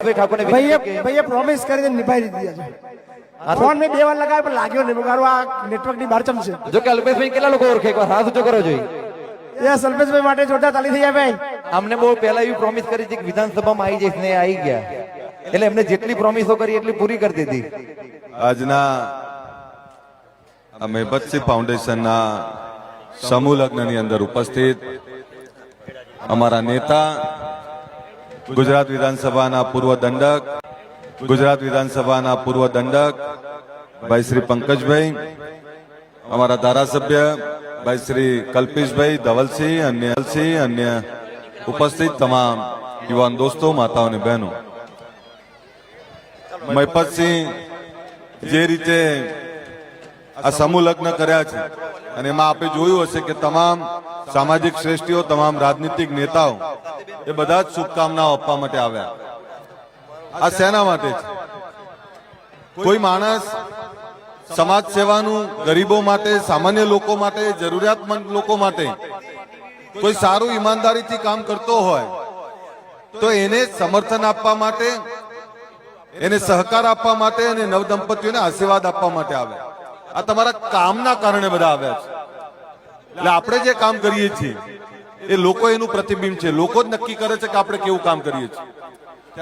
भैया प्रॉमिस कर निभाई दिया है। फोन में 2 વાર લગાવ્યો પણ લાગ્યો નહીં મારું આ નેટવર્ક ની બાર ચમ છે જો કે અલ્પેશભાઈ કેટલા લોકો ઓળખે એકવાર હાથ ઊંચો કરો જોઈએ યસ અલ્પેશભાઈ માટે જોરદાર તાળી થઈ જાય ભાઈ અમને બહુ પહેલા એવી પ્રોમિસ કરી હતી કે વિધાનસભામાં આવી જઈશ ને આવી ગયા એટલે એમને જેટલી પ્રોમિસો કરી એટલી પૂરી કરી દીધી આજના મેહબતસિંહ ફાઉન્ડેશનના સમૂહ લગ્નની અંદર ઉપસ્થિત અમારા નેતા ગુજરાત વિધાનસભાના પૂર્વ દંડક ભાઈ શ્રી પંકજભાઈ, અમારા ધારાસભ્ય ભાઈ શ્રી કલ્પેશભાઈ ધવલસિંહ, અન્ય ઉપસ્થિત તમામ યુવાન દોસ્તો, માતાઓ અને બહેનો, મહેપતસિંહ જે રીતે આ સમૂહ લગ્ન કર્યા છે અને એમાં આપણે જોયું હશે કે તમામ સામાજિક શ્રેષ્ઠીઓ, તમામ રાજનીતિક નેતાઓ એ બધા જ શુભકામનાઓ આપવા માટે આવ્યા. આ શેના માટે છે? કોઈ માણસ સમાજ સેવાનું ગરીબો માટે, સામાન્ય લોકો માટે, જરૂરિયાતમંદ લોકો માટે કોઈ સારું ઈમાનદારીથી કામ કરતો હોય તો એને સમર્થન આપવા માટે, એને સહકાર આપવા માટે અને નવદંપતીઓને આશીર્વાદ આપવા માટે આવ્યા. આ તમારા કામના કારણે બધા આવ્યા છે. એટલે આપણે જે કામ કરીએ છીએ એ લોકો એનું પ્રતિબિંબ છે. લોકો જ નક્કી કરે છે કે આપણે કેવું કામ કરીએ છીએ.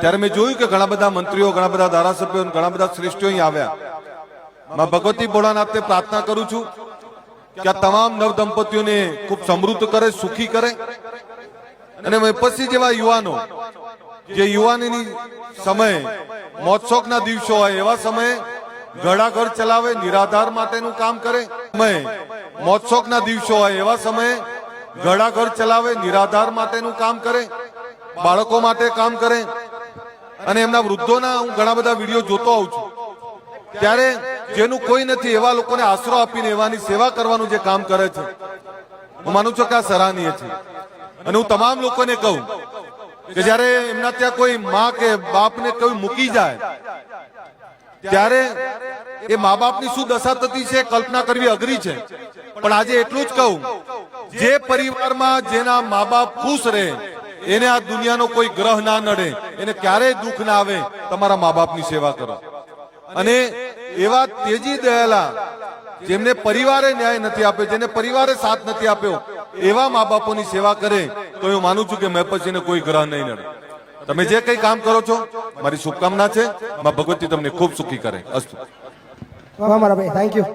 ત્યારે મેં જોયું કે ઘણા બધા મંત્રીઓ, ઘણા બધા ધારાસભ્યો, ઘણા બધા શ્રેષ્ઠીઓ અહીં આવ્યા. માં ભગવતી ભોળાનાથને પ્રાર્થના કરું છું કે આ તમામ નવદંપતીઓને ખૂબ સમૃદ્ધ કરે, સુખી કરે અને પછી જેવા યુવાનો જે યુવાનીની સમયે મોજશોખના દિવસો હોય એવા સમયે ઘડાઘર ચલાવે, નિરાધાર માટેનું કામ કરે. મોજશોખના દિવસો હોય એવા સમયે ઘડાઘર ચલાવે, નિરાધાર માટેનું કામ કરે, બાળકો માટે કામ કરે અને એમના વૃદ્ધોના હું ઘણા બધા વિડીયો જોતો આવું છું. ત્યારે જેનું કોઈ નથી એવા લોકોને આશરો આપીને એવાની સેવા કરવાનું જે કામ કરે છે, હું માનું છું કે આ સરાહનીય છે. અને હું તમામ લોકોને કહું કે જયારે એમના ત્યાં કોઈ માં કે બાપને કોઈ મૂકી જાય ત્યારે એ મા બાપની શું દશા થતી છે કલ્પના કરવી અઘરી છે. પણ આજે એટલું જ કહું, જે પરિવારમાં જેના મા બાપ ખુશ રહે એને આ દુનિયાનો કોઈ ગ્રહ ના નડે, એને ક્યારેય દુઃખ ના આવે. તમારા મા બાપની સેવા કરો. અને એવા તેજી દયાલા જેમને પરિવારે ન્યાય નથી આપ્યો, જેને પરિવારે સાથ નથી આપ્યો, એવા મા બાપોની સેવા કરે તો હું માનું છું કે મેં પછીને કોઈ ગ્રહ નહીં નડે. તમે જે કઈ કામ કરો છો મારી શુભકામના છે. માં ભગવતી તમને ખૂબ સુખી કરે. અસ્તુ. વાહ મારા ભાઈ, થેન્ક યુ.